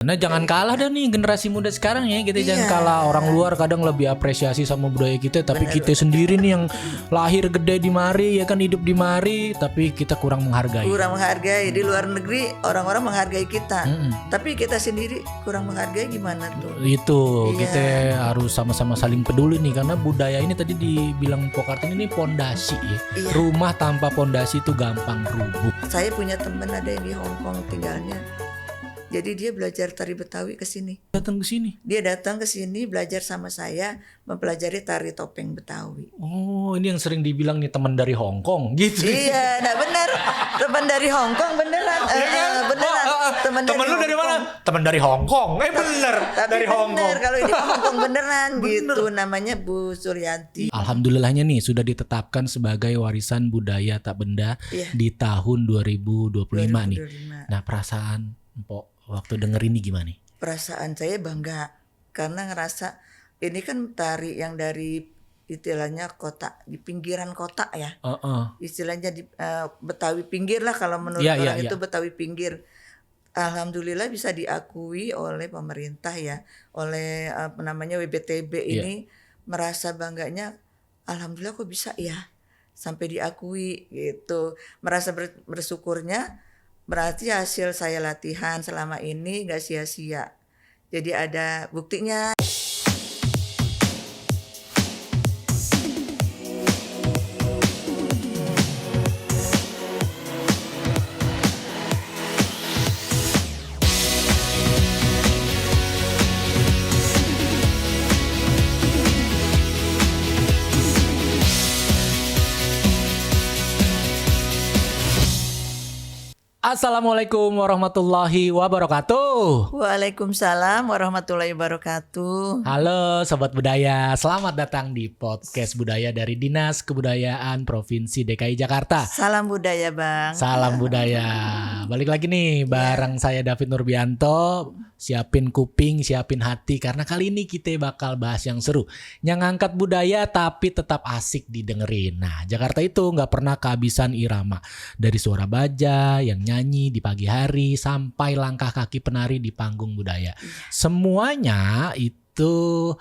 Nah jangan kalah dah nih generasi muda sekarang ya. Kita jangan kalah. Orang luar kadang lebih apresiasi sama budaya kita, tapi kita sendiri nih yang lahir gede di mari ya kan, hidup di mari, tapi kita kurang menghargai. Di luar negeri orang-orang menghargai kita, tapi kita sendiri kurang menghargai. Gimana tuh? Itu kita harus sama-sama saling peduli nih, karena budaya ini tadi dibilang Pok Kartini ini pondasi ya. Rumah tanpa pondasi itu gampang rubuh. Saya punya teman ada yang di Hong Kong tinggalnya. Jadi dia belajar tari Betawi ke sini. Datang ke sini. Dia datang ke sini belajar sama saya, mempelajari tari topeng Betawi. Oh, ini yang sering dibilang nih teman dari Hong Kong gitu. Iya, nah benar. Teman dari Hong Kong beneran. Beneran. Teman lu dari mana? Teman dari Hong Kong. Bener. Tapi dari Hong Kong. Kalau di Hong Kong beneran gitu. Namanya Bu Suryanti. Alhamdulillahnya nih sudah ditetapkan sebagai warisan budaya tak benda di tahun 2025 nih. Nah, perasaan Mpok waktu denger ini gimana? Perasaan saya bangga karena ngerasa ini kan tari yang dari istilahnya kota, di pinggiran kota ya. Istilahnya di Betawi pinggir lah kalau menurut orang itu Betawi pinggir. Alhamdulillah bisa diakui oleh pemerintah ya, oleh namanya WBTB ini. Merasa bangganya, alhamdulillah kok bisa ya sampai diakui gitu. Merasa bersyukurnya. Berarti hasil saya latihan selama ini gak sia-sia. Jadi ada buktinya. Assalamualaikum warahmatullahi wabarakatuh. Waalaikumsalam warahmatullahi wabarakatuh. Halo Sobat Budaya, selamat datang di podcast budaya dari Dinas Kebudayaan Provinsi DKI Jakarta. Salam budaya Bang. Salam budaya. Balik lagi nih bareng saya David Nurbianto. Siapin kuping, siapin hati, karena kali ini kita bakal bahas yang seru, yang ngangkat budaya tapi tetap asik didengerin. Nah, Jakarta itu nggak pernah kehabisan irama, dari suara baja yang nyanyi di pagi hari sampai langkah kaki penari di panggung budaya. Semuanya itu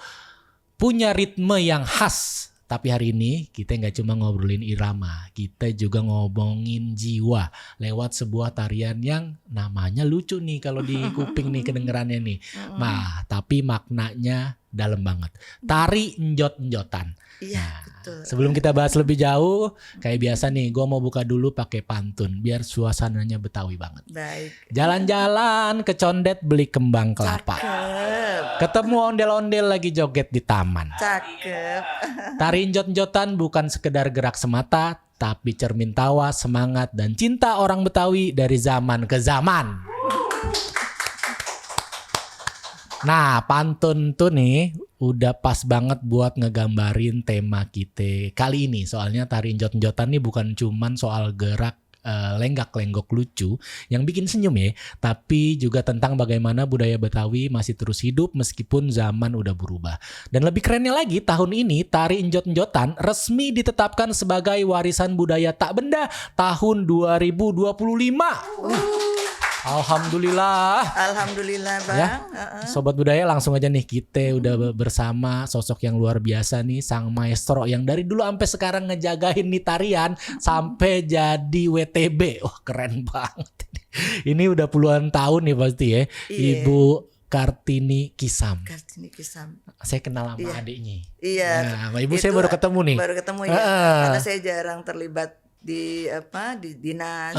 punya ritme yang khas. Tapi hari ini kita nggak cuma ngobrolin irama, kita juga ngomongin jiwa lewat sebuah tarian yang namanya lucu nih kalau di kuping nih kedengerannya nih. Nah, tapi maknanya dalam banget. Tari njot-njotan. Iya, nah, betul. Sebelum kita bahas lebih jauh, kayak biasa nih, gue mau buka dulu pakai pantun biar suasananya Betawi banget. Baik. Jalan-jalan ke Condet beli kembang kelapa. Cakep. Ketemu ondel-ondel lagi joget di taman. Cakep. Tari njot-njotan bukan sekedar gerak semata, tapi cermin tawa, semangat, dan cinta orang Betawi dari zaman ke zaman. Nah, pantun tuh nih udah pas banget buat ngegambarin tema kita kali ini. Soalnya tari njot-njotan nih bukan cuman soal gerak lenggak-lenggok lucu yang bikin senyum ya, tapi juga tentang bagaimana budaya Betawi masih terus hidup meskipun zaman udah berubah. Dan lebih kerennya lagi, tahun ini tari njot-njotan resmi ditetapkan sebagai warisan budaya tak benda tahun 2025. Alhamdulillah. Alhamdulillah Bang. Ya, Sobat Budaya, langsung aja nih kita udah bersama sosok yang luar biasa nih, sang maestro yang dari dulu sampai sekarang ngejagain nih tarian sampai jadi WTB. Wah, keren banget. Ini udah puluhan tahun nih pasti ya. Ibu Kartini Kisam. Kartini Kisam. Saya kenal sama adiknya. Iya. Nah, sama ibu saya baru ketemu nih. Baru ketemu ya. Karena saya jarang terlibat di dinas.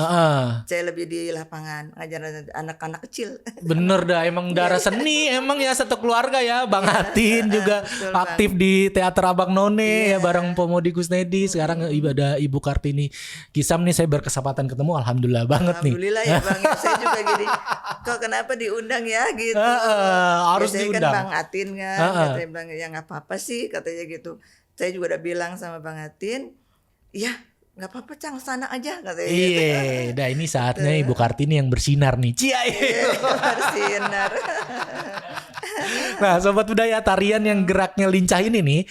Saya lebih di lapangan ngajar anak-anak kecil. Bener dah, emang darah seni, emang ya satu keluarga ya. Bang Hatin juga betul, aktif Bang. Di Teater Abang None ya bareng Pomodi Kusnedi. Sekarang ada Ibu Kartini Kisam nih, saya berkesempatan ketemu, alhamdulillah banget nih. Alhamdulillah ya Bang, saya juga gini. Kok kenapa diundang ya gitu? Harus ya, diundang. Kan Bang Hatin kan, katanya bilang ya nggak apa-apa sih katanya gitu. Saya juga udah bilang sama Bang Hatin, ya nggak apa-apa Cang, sana aja katanya. Iya, dah ini saatnya Ibu Kartini yang bersinar nih. Cia. Bersinar. Nah, Sobat Budaya, tarian yang geraknya lincah ini nih,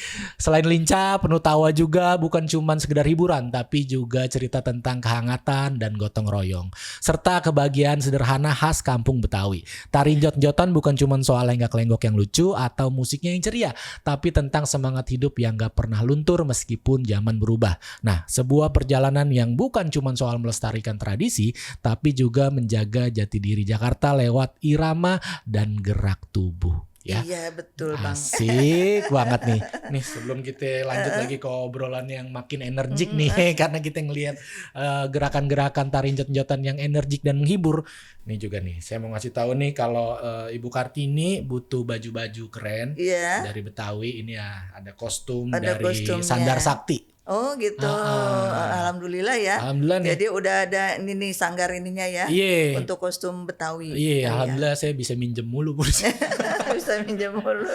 selain lincah, penuh tawa juga, bukan cuman sekedar hiburan, tapi juga cerita tentang kehangatan dan gotong royong, serta kebahagiaan sederhana khas kampung Betawi. Tari jot-jotan bukan cuman soal lenggak-lenggok yang lucu atau musiknya yang ceria, tapi tentang semangat hidup yang gak pernah luntur meskipun zaman berubah. Nah, sebuah perjalanan yang bukan cuman soal melestarikan tradisi, tapi juga menjaga jati diri Jakarta lewat irama dan gerak tubuh. Ya. Iya betul Bang. Asik banget nih. Nih sebelum kita lanjut lagi ke obrolan yang makin energik nih, karena kita ngelihat gerakan-gerakan tari jot-jotan yang energik dan menghibur. Nih juga nih, saya mau ngasih tahu nih kalau Ibu Kartini butuh baju-baju keren dari Betawi. Ini ya ada kostum dari kostumnya. Sandar Sakti. Oh gitu, alhamdulillah ya. Alhamdulillah nih. Jadi udah ada ini nih sanggar ininya ya, untuk kostum Betawi. Iya, alhamdulillah saya bisa minjem mulu. Bisa minjem mulu.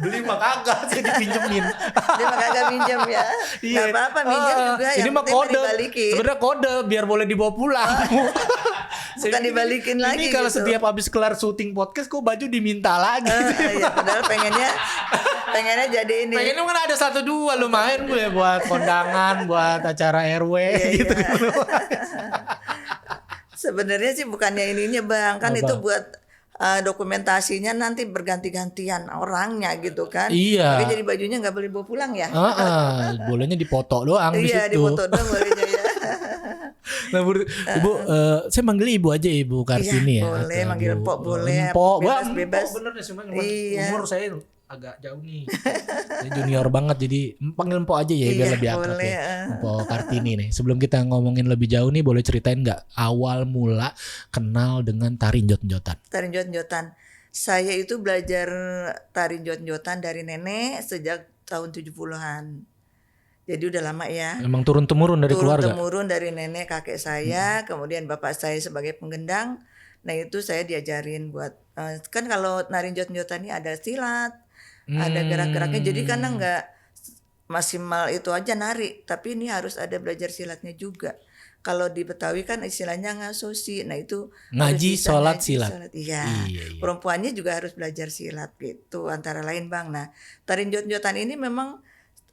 Beli mah kagak, saya dipinjemin. Dia mah kagak minjem ya. Iya. Gak apa-apa minjem juga. Ini mah kode. Dibalikin. Sebenarnya kode biar boleh dibawa pulang. Bukan dibalikin lagi. Ini kalau gitu. setiap habis kelar syuting podcast kok baju diminta lagi. Iya, padahal pengennya jadi ini. Pengennya kan ada 1-2 lumayan gue buat kondangan, buat acara RW gitu. Sebenarnya sih bukannya ininya Bang, kan itu buat dokumentasinya nanti berganti-gantian orangnya gitu kan. Iya. Tapi jadi bajunya nggak boleh bawa pulang ya. Bolehnya dipoto doang di situ. Iya, dipoto doang bolehnya ya. Nah, Ibu, saya manggil Ibu aja Ibu Kartini ya. Boleh, manggil Empok boleh. Empok, bebas. Bener deh, cuma umur saya agak jauh nih. Saya junior banget, jadi panggil Empok aja ya biar lebih akrab ya. Empok Kartini nih. Sebelum kita ngomongin lebih jauh nih, boleh ceritain nggak awal mula kenal dengan tari jot-jotan? Tari jot-jotan. Saya itu belajar tari jot-jotan dari nenek sejak tahun 70-an. Jadi udah lama ya. Emang turun-temurun dari keluarga? Turun-temurun dari nenek kakek saya, kemudian bapak saya sebagai penggendang. Nah itu saya diajarin buat, kan kalau nari jot-jotan ini ada silat, ada gerak-geraknya. Jadi karena nggak maksimal itu aja nari, tapi ini harus ada belajar silatnya juga. Kalau di Betawi kan istilahnya ngasosi, nah itu ngaji, sholat, silat. Iya. Perempuannya juga harus belajar silat gitu, antara lain Bang. Nah tari jot-jotan ini memang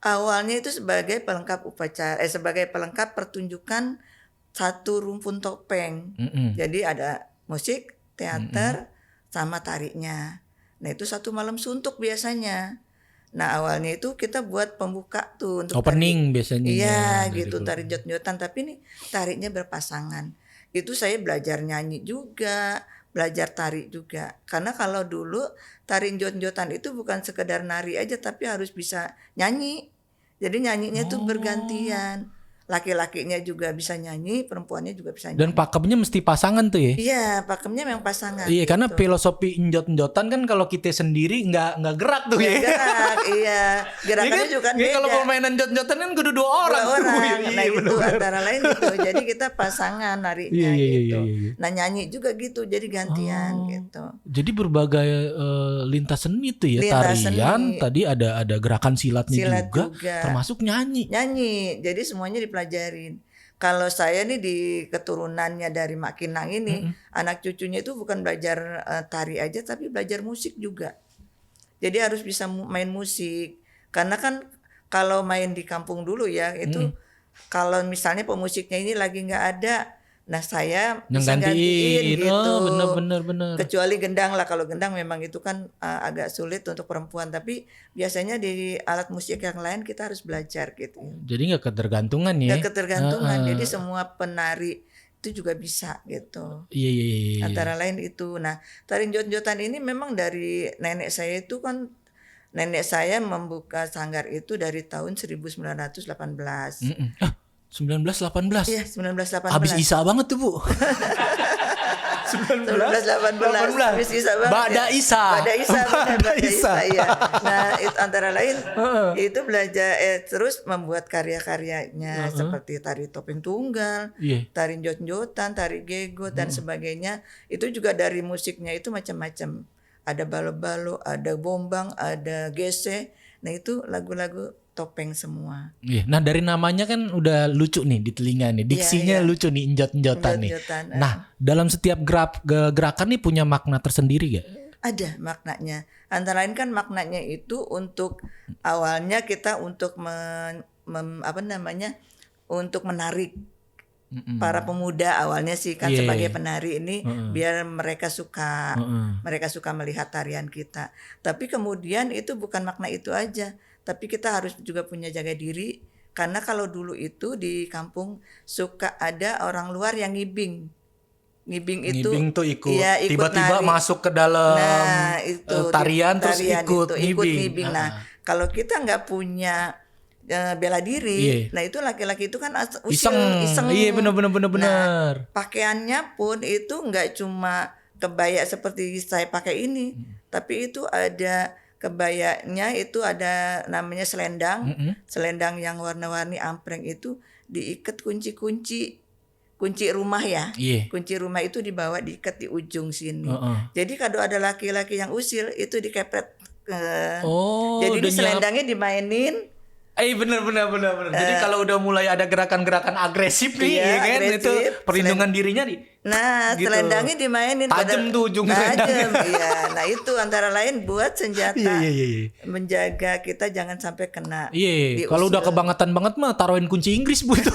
awalnya itu sebagai pelengkap upacara, sebagai pelengkap pertunjukan satu rumpun topeng. Jadi ada musik, teater, sama tarinya. Nah itu satu malam suntuk biasanya. Nah awalnya itu kita buat pembuka tuh untuk opening tari. biasanya. Iya gitu, tari jot-jotan. Tapi nih tarinya berpasangan. Itu saya belajar nyanyi juga, belajar tari juga. Karena kalau dulu tari jot-jotan itu bukan sekedar nari aja, tapi harus bisa nyanyi. Jadi nyanyinya tuh bergantian. Laki-lakinya juga bisa nyanyi, perempuannya juga bisa nyanyi. Dan pakemnya mesti pasangan tuh ya? Iya, pakemnya memang pasangan. Iya, gitu. karena filosofi jot-jotan kan kalau kita sendiri nggak gerak tuh ya. Gerak, iya. Gerakannya juga kan beda. Kalau permainan jot-jotan kan kudu 2 orang. Nah itu antara lain gitu. Jadi kita pasangan narinya gitu. Nah nyanyi juga gitu, jadi gantian gitu. Jadi berbagai lintas seni tuh ya. Lintas tarian, seni. tadi ada gerakan silatnya Silat juga. termasuk nyanyi. Jadi semuanya dipelajarin. Kalau saya nih di keturunannya dari Mak Kinang ini, anak cucunya itu bukan belajar tari aja, tapi belajar musik juga. Jadi harus bisa main musik. Karena kan kalau main di kampung dulu ya, itu kalau misalnya pemusiknya ini lagi nggak ada, nah saya bisa gantiin gitu. Bener. Kecuali gendang lah, kalau gendang memang itu kan agak sulit untuk perempuan. Tapi biasanya di alat musik yang lain kita harus belajar gitu. Jadi nggak ketergantungan ya? Nggak ketergantungan. Jadi semua penari itu juga bisa gitu. Iya. Antara lain itu. Nah tari jot-jotan ini memang dari nenek saya itu kan. Nenek saya membuka sanggar itu dari tahun 1918. 1918. Iya, 1918. Habis Isa banget tuh, Bu. 1918. Habis Isa banget. Bada Isa. Bada Isa ya. Nah, itu antara lain itu belajar terus membuat karya-karyanya seperti tari topeng tunggal, tari jot-jotan, tari gegot dan sebagainya. Itu juga dari musiknya itu macam-macam. Ada balo-balo, ada bombang, ada gese. Nah, itu lagu-lagu topeng semua. Iya. Nah dari namanya kan udah lucu nih di telinga nih, diksinya lucu nih, njot-njotan nih. Nah dalam setiap gerakan nih punya makna tersendiri gak? Ada maknanya. Antara lain kan maknanya itu untuk awalnya kita untuk untuk menarik para pemuda awalnya sih kan Iya. sebagai penari ini biar mereka suka melihat tarian kita. Tapi kemudian itu bukan makna itu aja, tapi kita harus juga punya jaga diri karena kalau dulu itu di kampung suka ada orang luar yang ngibing. Ngibing tuh ikut, iya, tiba-tiba nari. masuk ke dalam tarian terus ikut ngibing. Nah, kalau kita nggak punya bela diri, nah itu laki-laki itu kan iseng. Iya, benar. Nah, pakaiannya pun itu nggak cuma kebaya seperti saya pakai ini, tapi itu ada kebayanya, itu ada namanya selendang, selendang yang warna-warni ampreng itu diikat kunci rumah ya. Kunci rumah itu dibawa diikat di ujung sini. Jadi kalau ada laki-laki yang usil itu dikepret. Jadi ini selendangnya dimainin. Bener. Jadi kalau udah mulai ada gerakan-gerakan agresif nih, iya, ya kan agresif, itu perlindungan dirinya nih. Nah, gitu. Selendangnya dimainin. Tajam tuh ujung selendangnya. Iya, nah itu antara lain buat senjata. Iya. Menjaga kita jangan sampai kena. Iya. Kalau udah kebangetan banget mah taruhin kunci Inggris Bu itu.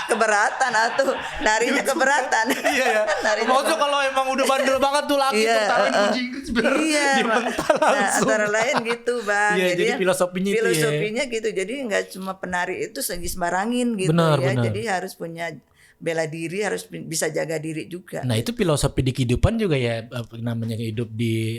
Keberatan atau narinya keberatan. Iya. Maksudnya kalau emang udah bandel banget tuh laki tuh taruhin kunci Inggris biar dia mental langsung. Nah, antara lain gitu Bang. Iya, jadi filosofinya itu ya. Filosofinya gitu. Jadi nggak cuma penari itu sembarangin gitu. Benar. Jadi harus punya bela diri, harus bisa jaga diri juga. Nah itu filosofi di kehidupan juga ya, namanya hidup di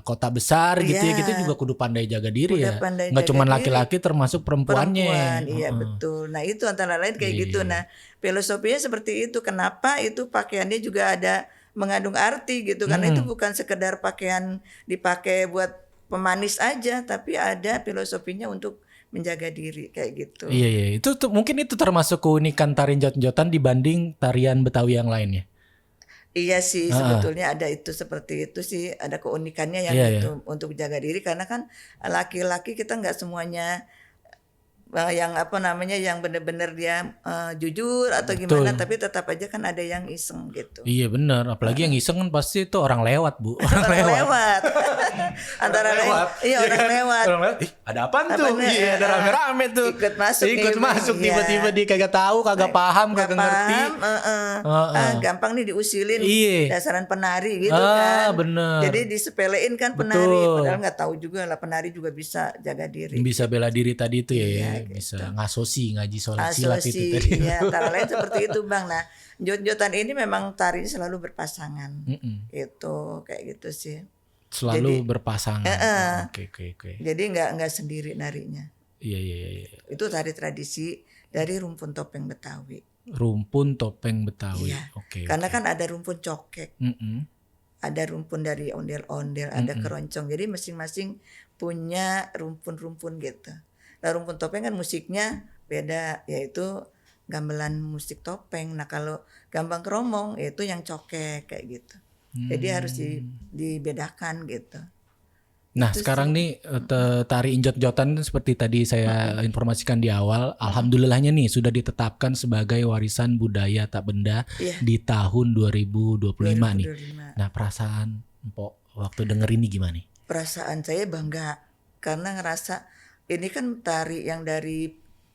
kota besar gitu ya, kita juga kudu pandai jaga diri ya. Nggak cuma laki-laki termasuk perempuannya. Iya betul. Nah itu antara lain kayak gitu. Nah filosofinya seperti itu. Kenapa itu pakaiannya juga ada mengandung arti gitu. Karena itu bukan sekedar pakaian dipakai buat pemanis aja, tapi ada filosofinya untuk menjaga diri kayak gitu. Iya. Itu mungkin itu termasuk keunikan tarian jot-jotan dibanding tarian Betawi yang lainnya. Iya sih, sebetulnya ada itu seperti itu sih, ada keunikannya yang itu untuk jaga diri karena kan laki-laki kita nggak semuanya yang yang benar-benar dia jujur atau gimana, tapi tetap aja kan ada yang iseng gitu. Iya benar, apalagi yang iseng kan pasti itu orang lewat Bu. Orang lewat. Antara lain, iya orang lewat. Ada apaan tuh? Iya, ada rame-rame tuh. Ikut masuk tiba-tiba dia kagak tahu, kagak paham, kagak ngerti. Gampang nih diusilin. Dasaran penari gitu kan. Bener. Jadi disepelein kan penari, padahal nggak tahu juga lah penari juga bisa jaga diri. Bisa bela diri tadi itu ya. Bisa ngasosi, ngaji sholat silat itu tadi. Ya, antara lain seperti itu Bang. Nah, jot-jotan ini memang tari selalu berpasangan. Itu kayak gitu sih. Selalu berpasangan. Oke. Jadi nggak sendiri narinya. Iya. Itu tari tradisi dari rumpun topeng Betawi. Rumpun topeng Betawi. Iya. Oke. Karena kan ada rumpun cokek. Ada rumpun dari ondel-ondel, ada keroncong. Jadi masing-masing punya rumpun-rumpun gitu. Nah, rumpun topeng kan musiknya beda, yaitu gamelan musik topeng. Nah kalau gambang keromong itu yang cokek kayak gitu. Jadi harus dibedakan gitu. Nah itu sekarang nih tari injot-jotan seperti tadi saya informasikan di awal, alhamdulillahnya nih sudah ditetapkan sebagai warisan budaya tak benda di tahun 2025 nih. Nah perasaan Mpok waktu denger ini gimana nih? Perasaan saya bangga karena ngerasa ini kan tari yang dari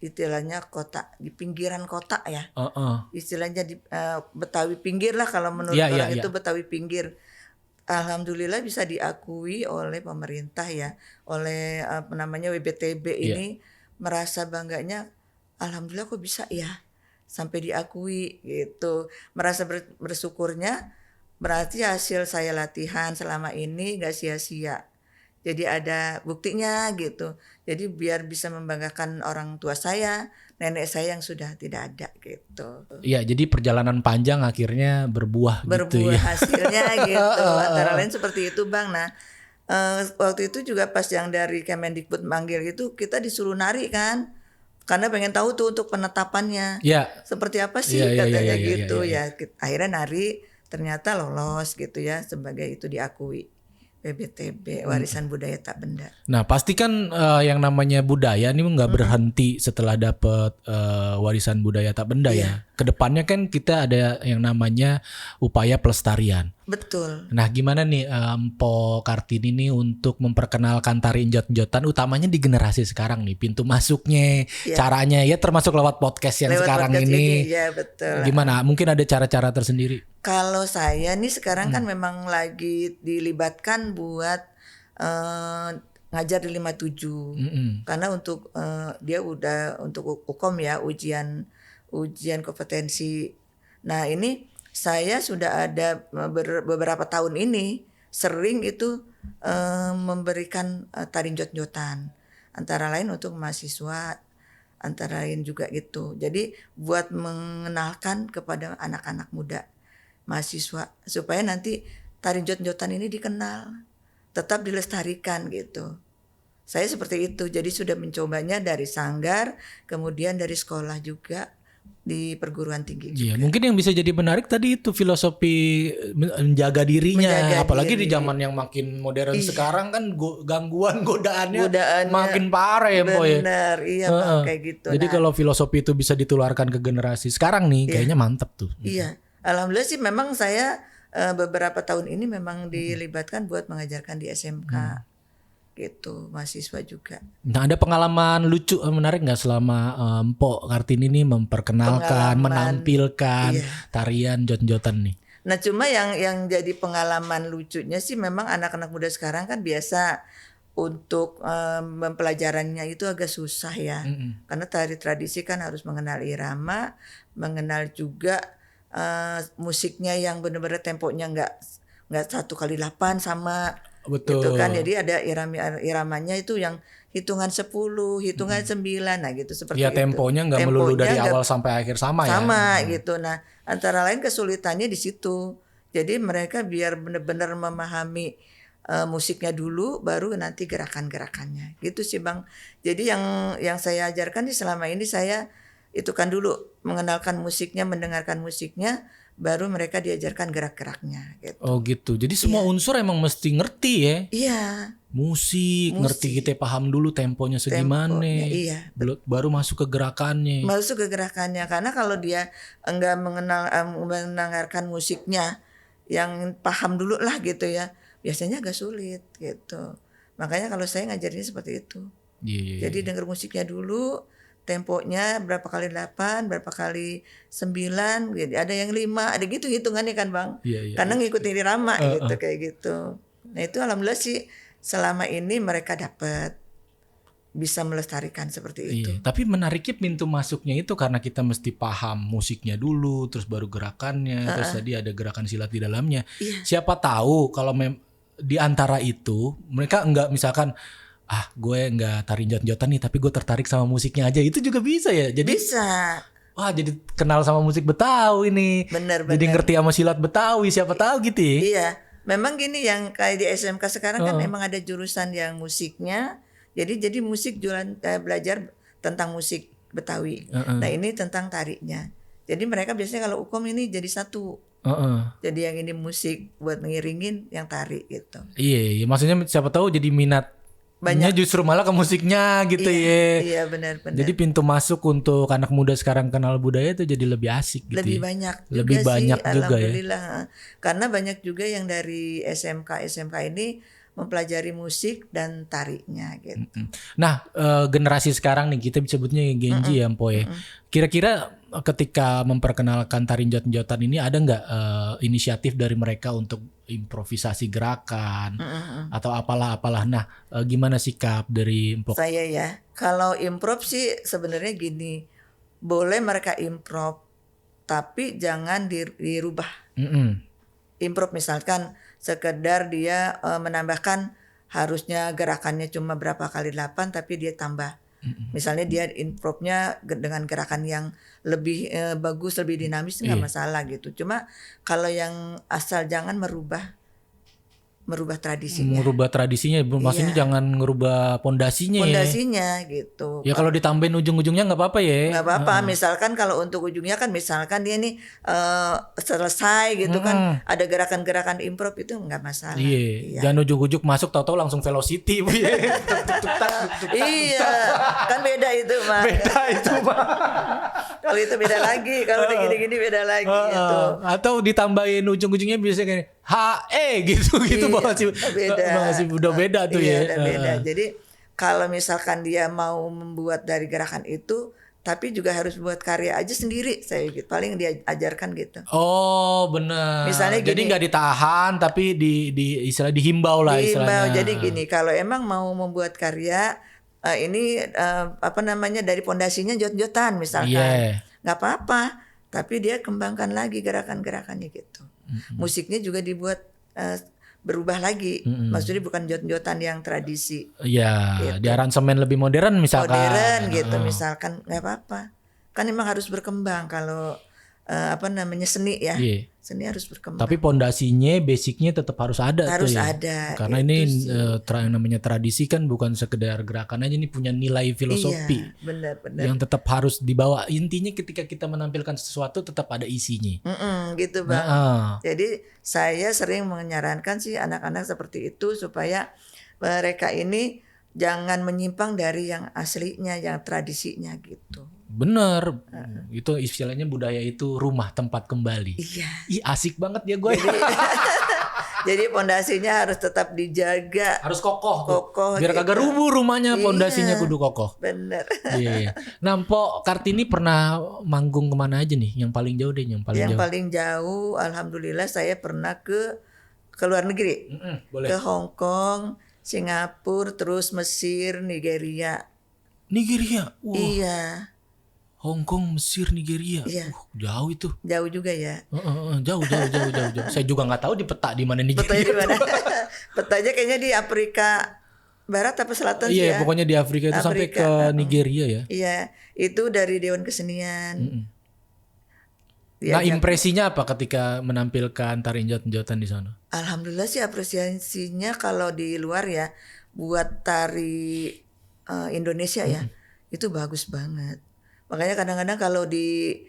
istilahnya kota, di pinggiran kota ya. Istilahnya di Betawi pinggir lah kalau menurut orang itu Betawi pinggir. Alhamdulillah bisa diakui oleh pemerintah ya, oleh WBTB ini merasa bangganya, alhamdulillah kok bisa ya sampai diakui gitu. Merasa bersyukurnya berarti hasil saya latihan selama ini gak sia-sia. Jadi ada buktinya gitu. Jadi biar bisa membanggakan orang tua saya, nenek saya yang sudah tidak ada gitu. Iya, jadi perjalanan panjang akhirnya berbuah gitu ya. Berbuah hasilnya gitu. Antara lain seperti itu Bang. Nah, waktu itu juga pas yang dari Kemendikbud manggil itu kita disuruh nari kan. Karena pengen tahu tuh untuk penetapannya. Seperti apa sih katanya gitu ya. Akhirnya nari ternyata lolos gitu ya sebagai itu diakui. WBTB warisan budaya tak benda. Nah pasti kan yang namanya budaya ini nggak berhenti setelah dapat warisan budaya tak benda ya. kedepannya kan kita ada yang namanya upaya pelestarian. Betul. Nah, gimana nih Mpo Kartini nih untuk memperkenalkan tari enjot-enjotan utamanya di generasi sekarang nih, pintu masuknya, caranya ya termasuk lewat podcast yang lewat sekarang podcast ini. Ya betul. Gimana? Mungkin ada cara-cara tersendiri. Kalau saya nih sekarang kan memang lagi dilibatkan buat ngajar di 57. Karena untuk dia udah untuk UKOM ya, ujian kompetensi. Nah, ini saya sudah ada beberapa tahun ini sering itu memberikan tari jot-jotan, antara lain untuk mahasiswa, antara lain juga gitu. Jadi buat mengenalkan kepada anak-anak muda, mahasiswa, supaya nanti tari jot-jotan ini dikenal, tetap dilestarikan gitu. Saya seperti itu, jadi sudah mencobanya dari sanggar, kemudian dari sekolah juga, di perguruan tinggi juga. Iya, mungkin yang bisa jadi menarik tadi itu filosofi menjaga dirinya, apalagi di zaman yang makin modern sekarang kan gangguan godaannya makin parah ya, Mpo ya. Benar, iya Bang, kayak gitu. Jadi kalau filosofi itu bisa ditularkan ke generasi sekarang nih, kayaknya mantep tuh. Iya, alhamdulillah sih memang saya beberapa tahun ini memang dilibatkan buat mengajarkan di SMK. Gitu, mahasiswa juga. Nah, ada pengalaman lucu menarik nggak selama Mpo Kartini ini memperkenalkan, menampilkan tarian jot-jotan nih? Nah, cuma yang jadi pengalaman lucunya sih memang anak-anak muda sekarang kan biasa untuk mempelajarannya itu agak susah ya. Karena tari tradisi kan harus mengenal irama, mengenal juga musiknya yang benar-benar temponya nggak 1x8 sama. Betul. Gitu kan, jadi ada iramanya itu yang hitungan 10, hitungan 9, nah gitu seperti ya, itu. Temponya nggak melulu dari awal sampai akhir sama ya. Sama gitu. Nah, antara lain kesulitannya di situ. Jadi mereka biar benar-benar memahami musiknya dulu, baru nanti gerakan-gerakannya. Gitu sih Bang. Jadi yang saya ajarkan selama ini saya itu kan dulu mengenalkan musiknya, mendengarkan musiknya, baru mereka diajarkan gerak-geraknya gitu. Oh gitu. Jadi semua unsur emang mesti ngerti ya. Iya. Musik, ngerti, kita paham dulu temponya segimana. Iya. Baru masuk ke gerakannya. Masuk ke gerakannya, karena kalau dia enggak mendengarkan musiknya yang paham dulu lah gitu ya, biasanya agak sulit gitu. Makanya kalau saya ngajarinnya seperti itu. Jadi denger musiknya dulu, temponya berapa kali 8, berapa kali 9, gitu. Ada yang 5, ada gitu hitungannya kan Bang. Karena ngikutin irama gitu kayak gitu. Nah itu alhamdulillah sih selama ini mereka dapat bisa melestarikan seperti itu. Tapi menariknya pintu masuknya itu karena kita mesti paham musiknya dulu, terus baru gerakannya, terus tadi ada gerakan silat di dalamnya. Siapa tahu kalau di antara itu mereka enggak misalkan gue nggak tari jot-jotan nih, tapi gue tertarik sama musiknya aja, itu juga bisa ya. Jadi bisa. Wah, jadi kenal sama musik Betawi nih. Bener. Jadi ngerti sama silat Betawi, siapa tahu gitu ya. Iya, memang gini yang kayak di SMK sekarang kan memang ada jurusan yang musiknya. Jadi musik belajar tentang musik Betawi. Nah ini tentang tarinya. Jadi mereka biasanya kalau UKOM ini jadi satu. Jadi yang ini musik buat mengiringin, yang tari gitu. Iya, maksudnya siapa tahu jadi minat. Banyak justru malah ke musiknya gitu ya. Iya benar. Jadi pintu masuk untuk anak muda sekarang kenal budaya itu jadi lebih asik gitu. Lebih banyak juga alhamdulillah. Karena banyak juga yang dari SMK ini mempelajari musik dan tarinya gitu. Nah, generasi sekarang nih kita sebutnya Genji ya Mpo ya. Kira-kira ketika memperkenalkan tari jot-jotan ini ada nggak inisiatif dari mereka untuk improvisasi gerakan atau apalah. Nah, gimana sikap dari Mpo? Saya ya, kalau improv sih sebenarnya gini, boleh mereka improv, tapi jangan dirubah. Improv misalkan sekedar dia menambahkan harusnya gerakannya cuma berapa kali 8 tapi dia tambah. Misalnya dia improvnya dengan gerakan yang lebih bagus, lebih dinamis, nggak masalah gitu. Cuma kalau yang asal jangan merubah tradisinya. Merubah tradisinya, maksudnya jangan ngerubah pondasinya. Pondasinya gitu. Ya kalau ditambahin ujung-ujungnya nggak apa-apa ya. Nggak apa-apa. Misalkan kalau untuk ujungnya kan misalkan dia nih selesai gitu kan, ada gerakan-gerakan improv itu nggak masalah. Iya. Jangan ujuk-ujuk masuk tahu-tahu langsung velocity. Iya, kan beda itu Mak. Beda itu Mak. Kalau itu beda lagi, kalau udah gini-gini beda lagi gitu. Atau ditambahin ujung-ujungnya biasanya kayak HE gitu masih udah beda tuh ya. Udah beda. Jadi kalau misalkan dia mau membuat dari gerakan itu, tapi juga harus buat karya aja sendiri, saya gitu. Paling dia ajarkan gitu. Oh benar. Misalnya jadi gini, nggak ditahan tapi di istilah dihimbau lah istilahnya. Jadi gini, kalau emang mau membuat karya ini dari pondasinya jot-jotan misalkan, nggak apa-apa. Tapi dia kembangkan lagi gerakan-gerakannya gitu. Musiknya juga dibuat berubah lagi, maksudnya bukan jot-jotan yang tradisi. Iya, gitu. di aransemen lebih modern misalkan. Modern gitu, misalkan nggak apa-apa. Kan emang harus berkembang kalau seni ya. Iya. Seni harus berkembang. Tapi pondasinya, basicnya tetap harus ada. Harus tuh ya. ada. Karena ini yang namanya tradisi kan bukan sekedar gerakan aja, ini punya nilai filosofi. Iya, benar. Yang tetap harus dibawa. Intinya ketika kita menampilkan sesuatu tetap ada isinya. Gitu Bang. Jadi saya sering menyarankan sih anak-anak seperti itu supaya mereka ini jangan menyimpang dari yang aslinya, yang tradisinya gitu. Bener, itu istilahnya budaya itu rumah tempat kembali. Iya. Ih asik banget ya gue. Jadi pondasinya harus tetap dijaga. Harus kokoh. Biar gitu. kagak rubuh rumahnya, pondasinya kudu kokoh. Bener. Iya. Nah Mpok Kartini pernah manggung kemana aja nih? Yang paling jauh deh, yang paling jauh. Alhamdulillah saya pernah ke luar negeri. Boleh. Ke Hong Kong, Singapura, terus Mesir, Nigeria. Wah. Iya. Hong Kong, Mesir, Nigeria. Iya. Jauh itu. Jauh juga ya. Jauh. Saya juga nggak tahu di peta di mana Nigeria. Petanya di mana? Petanya kayaknya di Afrika Barat apa Selatan sih ya. Iya, pokoknya di Afrika itu sampai ke Nigeria ya. Iya, itu dari Dewan Kesenian. Nah, impresinya apa ketika menampilkan tari jot-jotan di sana? Alhamdulillah sih apresiasinya kalau di luar ya buat tari Indonesia ya. Itu bagus banget. Makanya kadang-kadang kalau di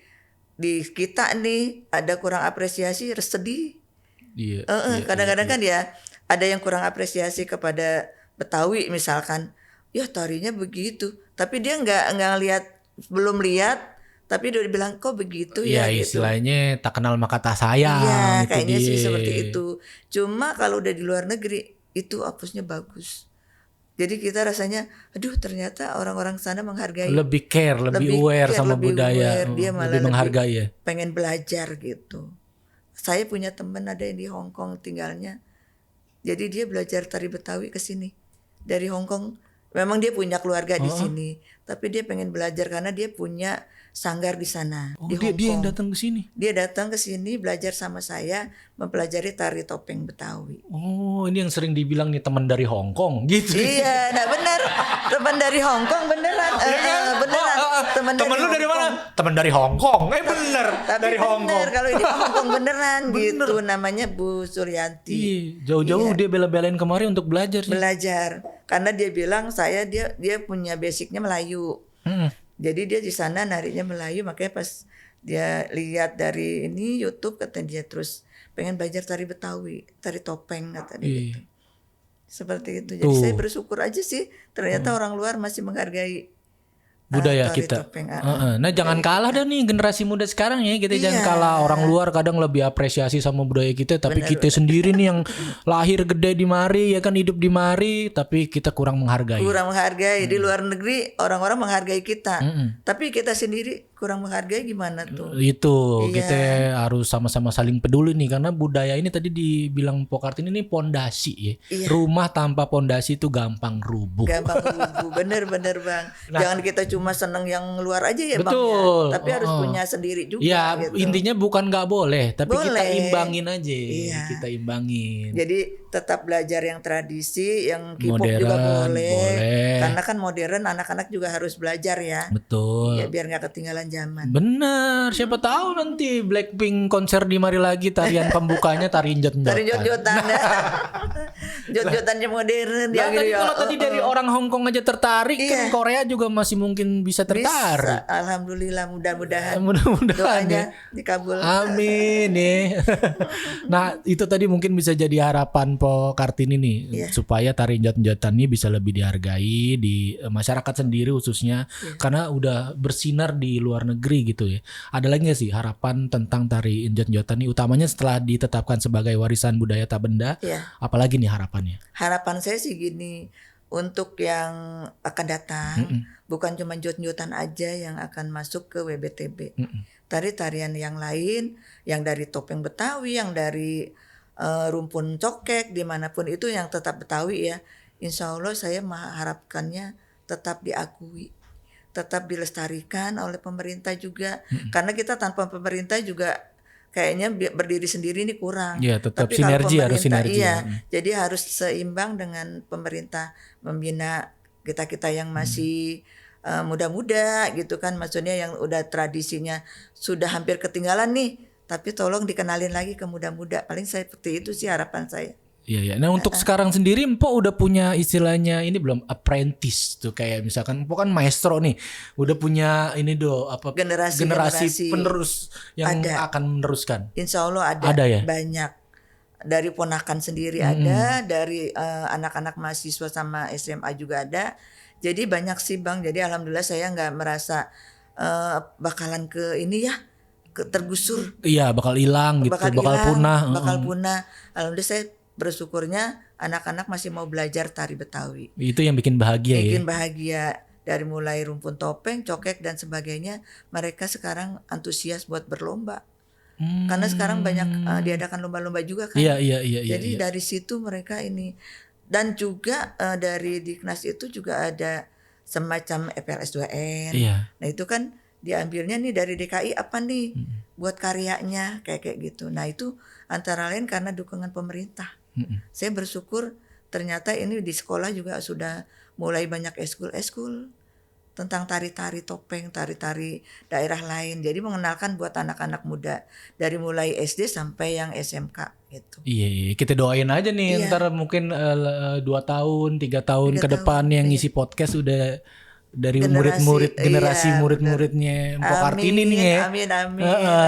kita nih ada kurang apresiasi, sedih. Iya. Kadang-kadang kan ya ada yang kurang apresiasi kepada Betawi misalkan, ya tarinya begitu, tapi dia nggak lihat, belum lihat, tapi dia bilang kok begitu ya. Iya, istilahnya tak kenal maka tak sayang. Iya, kayaknya sih seperti itu. Cuma kalau udah di luar negeri itu apusnya bagus. Jadi kita rasanya, aduh ternyata orang-orang sana menghargai. Lebih care, lebih aware sama budaya. Dia malah lebih menghargai ya. Pengen belajar gitu. Saya punya teman ada yang di Hong Kong tinggalnya. Jadi dia belajar tari Betawi ke sini. Dari Hong Kong, memang dia punya keluarga di sini. Tapi dia pengen belajar karena dia punya sanggar di sana. Oh, di Hong dia Kong. yang datang ke sini? Dia datang ke sini belajar sama saya, mempelajari tari topeng Betawi. Oh, ini yang sering dibilang nih teman dari Hong Kong gitu. Iya, nah benar. Teman dari Hong Kong beneran. Beneran. Teman lu dari mana? Teman dari Hong Kong. Bener. Tapi dari Hong Kong. Kalau di Hong Kong beneran gitu. Namanya Bu Suryanti. Iya, jauh-jauh dia bela-belain kemari untuk belajar sih. Belajar. Karena dia bilang dia punya basicnya Melayu. Jadi dia di sana narinya Melayu, makanya pas dia lihat dari ini YouTube kata dia terus pengen belajar tari Betawi, tari topeng kata dia gitu. Seperti itu. Jadi saya bersyukur aja sih ternyata orang luar masih menghargai budaya kita. Nah jangan kalah dah nih generasi muda sekarang ya, kita jangan kalah. Orang luar kadang lebih apresiasi sama budaya kita, tapi kita sendiri nih yang lahir gede di mari ya kan, hidup di mari, tapi kita kurang menghargai. Di luar negeri orang-orang menghargai kita, tapi kita sendiri kurang menghargai, gimana tuh? Itu kita harus sama-sama saling peduli nih, karena budaya ini tadi dibilang Mpok Kartini ini pondasi ya. Rumah tanpa pondasi itu gampang rubuh. Bener Bang. Jangan kita cuma seneng yang luar aja ya. Betul. Bang ya. Tapi harus punya sendiri juga. Ya gitu. intinya bukan nggak boleh, tapi boleh. Kita imbangin aja. Iya. Kita imbangin. Jadi tetap belajar yang tradisi, yang K-pop juga boleh. Karena kan modern, anak-anak juga harus belajar ya. Betul. Ya, biar nggak ketinggalan zaman. Bener, siapa tahu nanti Blackpink konser di mari lagi, tarian pembukanya tari jot-jotan. Tari jot-jotan ya. Jot-jotannya modern. Nah, kalau tadi dari orang Hong Kong aja tertarik, kan Korea juga masih mungkin bisa tertarik. Bisa. Alhamdulillah, mudah-mudahan. Doanya dikabul. Amin ya. Nah itu tadi mungkin bisa jadi harapan Mpok Kartini nih, supaya tari jot-jotan ini bisa lebih dihargai di masyarakat sendiri khususnya, karena udah bersinar di luar luar negeri gitu ya. Ada lagi nggak sih harapan tentang tari Injot-Injotan ini, utamanya setelah ditetapkan sebagai warisan budaya tak benda? Ya. Apalagi nih harapannya? Harapan saya sih gini, untuk yang akan datang bukan cuma Injot-Injotan aja yang akan masuk ke WBTB. Tari-tarian yang lain, yang dari topeng Betawi, yang dari rumpun cokek, dimanapun itu yang tetap Betawi ya. Insya Allah saya mengharapkannya tetap diakui, tetap dilestarikan oleh pemerintah juga. Karena kita tanpa pemerintah juga kayaknya berdiri sendiri ini kurang. Ya, tetap tapi sinergi, kalau harus sinergi. Iya, jadi harus seimbang dengan pemerintah membina kita-kita yang masih muda-muda gitu kan. Maksudnya yang udah tradisinya sudah hampir ketinggalan nih. Tapi tolong dikenalin lagi ke muda-muda. Paling saya seperti itu sih harapan saya. Iya. Nah untuk sekarang sendiri Mpok udah punya istilahnya ini belum, apprentice tuh, kayak misalkan Mpok kan maestro nih, udah punya ini generasi penerus yang akan meneruskan. Insya Allah ada ya? Banyak. Dari ponakan sendiri ada, dari anak-anak mahasiswa sama SMA juga ada. Jadi banyak sih Bang. Jadi alhamdulillah saya nggak merasa bakalan ke ini ya, tergusur. Iya, bakal hilang gitu, bakal punah. Alhamdulillah saya bersyukurnya anak-anak masih mau belajar tari Betawi. Itu yang bikin bahagia ya. Bikin bahagia, dari mulai rumpun topeng, cokek dan sebagainya. Mereka sekarang antusias buat berlomba. Karena sekarang banyak diadakan lomba-lomba juga kan. Iya. Jadi dari situ mereka ini, dan juga dari Diknas itu juga ada semacam FLS 2N. Iya. Nah itu kan diambilnya nih dari DKI apa nih buat karyanya kayak gitu. Nah itu antara lain karena dukungan pemerintah. Saya bersyukur ternyata ini di sekolah juga sudah mulai banyak eskul tentang tari-tari topeng, tari-tari daerah lain. Jadi mengenalkan buat anak-anak muda dari mulai SD sampai yang SMK gitu. Iya, kita doain aja nih ntar mungkin 2 tahun, 3 tahun ke depan yang ngisi podcast udah dari generasi murid-muridnya Mpok Kartini nih ya. Amin.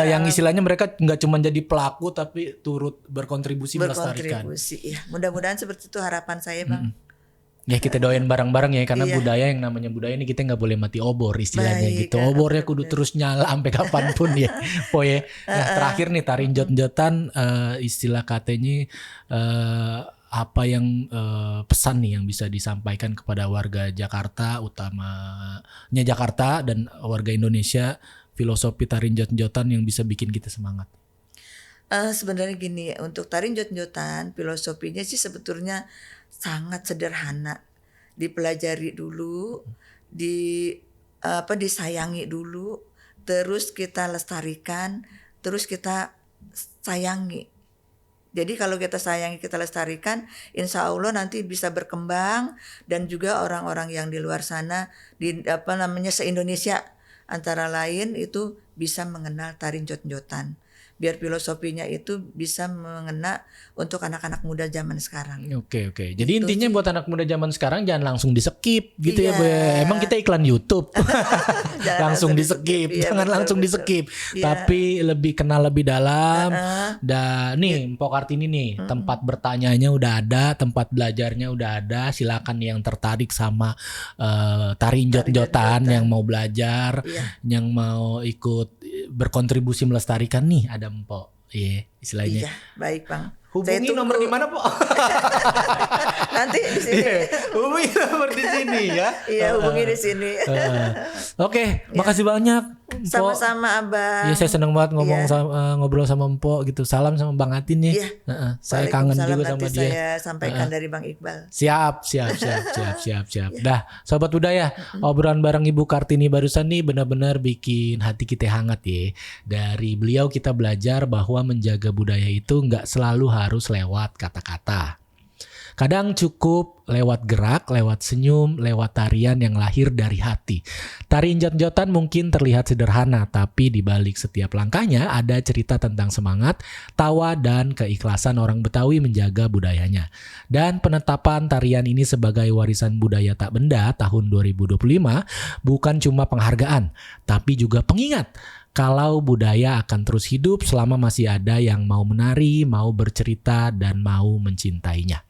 Yang istilahnya mereka nggak cuma jadi pelaku tapi turut berkontribusi melestarikan. Ya. Mudah-mudahan seperti itu harapan saya Bang. Ya kita doain bareng-bareng ya, karena budaya, yang namanya budaya ini kita nggak boleh mati obor istilahnya. Gitu. Obornya kudu terus nyala sampai kapanpun ya. Poye. Nah terakhir nih tari Injot-Injotan, istilah katanya apa yang pesan nih yang bisa disampaikan kepada warga Jakarta, utamanya Jakarta dan warga Indonesia, filosofi tari Injot-Injotan yang bisa bikin kita semangat? Sebenarnya gini, untuk tari Injot-Injotan filosofinya sih sebetulnya sangat sederhana. Dipelajari dulu, disayangi dulu, terus kita lestarikan, terus kita sayangi. Jadi kalau kita sayangi, kita lestarikan, insya Allah nanti bisa berkembang, dan juga orang-orang yang di luar sana, se-Indonesia antara lain itu bisa mengenal tari Injot-Injotan. Biar filosofinya itu bisa mengena untuk anak-anak muda zaman sekarang. Oke. Jadi itu intinya sih, buat anak muda zaman sekarang jangan langsung di-skip gitu ya, Bu. Emang kita iklan YouTube. langsung di-skip. Jangan langsung di-skip. Tapi lebih kenal lebih dalam. Dan nih Mpok Kartini nih, tempat bertanyanya udah ada, tempat belajarnya udah ada. Silakan yang tertarik sama tari Injot-Injotan, yang mau belajar, yang mau ikut berkontribusi melestarikan nih, ada Mpok. Istilahnya. Iya, baik Bang. Hubungi nomor di mana, Pok? Nanti di sini. Hubungi nomor di sini ya. Iya, hubungi di sini. Oke, makasih banyak. Sama-sama Abang. Iya, saya senang banget ngobrol sama Mpok gitu. Salam sama Bang Atin ya. Saya kangen juga sama dia. Saya sampaikan dari Bang Iqbal. Siap. Dah, sobat budaya, obrolan bareng Ibu Kartini barusan nih benar-benar bikin hati kita hangat ya. Dari beliau kita belajar bahwa menjaga budaya itu nggak selalu harus lewat kata-kata. Kadang cukup lewat gerak, lewat senyum, lewat tarian yang lahir dari hati. Tari Injot-Injotan mungkin terlihat sederhana, tapi di balik setiap langkahnya ada cerita tentang semangat, tawa, dan keikhlasan orang Betawi menjaga budayanya. Dan penetapan tarian ini sebagai warisan budaya tak benda tahun 2025 bukan cuma penghargaan, tapi juga pengingat kalau budaya akan terus hidup selama masih ada yang mau menari, mau bercerita, dan mau mencintainya.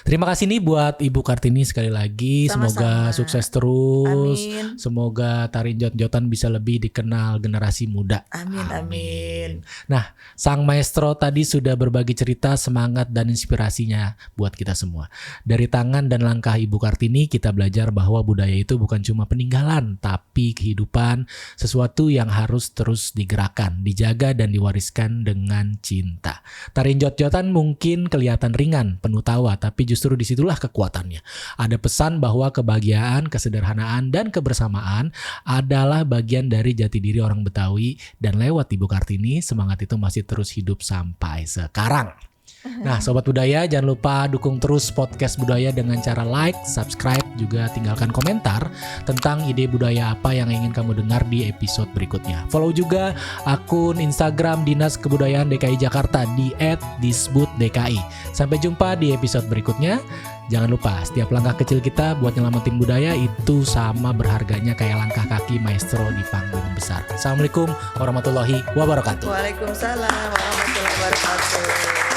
Terima kasih nih buat Ibu Kartini sekali lagi. Semoga Sama-sama. sukses terus. Amin. Semoga tari jot-jotan bisa lebih dikenal generasi muda. Amin. Nah, sang maestro tadi sudah berbagi cerita, semangat dan inspirasinya buat kita semua. Dari tangan dan langkah Ibu Kartini kita belajar bahwa budaya itu bukan cuma peninggalan, tapi kehidupan, sesuatu yang harus terus digerakkan, dijaga dan diwariskan dengan cinta. Tari jot-jotan mungkin kelihatan ringan, penuh tawa, tapi justru disitulah kekuatannya. Ada pesan bahwa kebahagiaan, kesederhanaan, dan kebersamaan adalah bagian dari jati diri orang Betawi, dan lewat Ibu Kartini, semangat itu masih terus hidup sampai sekarang. Nah, Sobat Budaya, jangan lupa dukung terus podcast Budaya dengan cara like, subscribe, juga tinggalkan komentar tentang ide budaya apa yang ingin kamu dengar di episode berikutnya. Follow juga akun Instagram Dinas Kebudayaan DKI Jakarta di @disbudDKI. Sampai jumpa di episode berikutnya. Jangan lupa, setiap langkah kecil kita buat nyelamatin budaya itu sama berharganya kayak langkah kaki maestro di panggung besar. Assalamualaikum warahmatullahi wabarakatuh. Waalaikumsalam warahmatullahi wabarakatuh.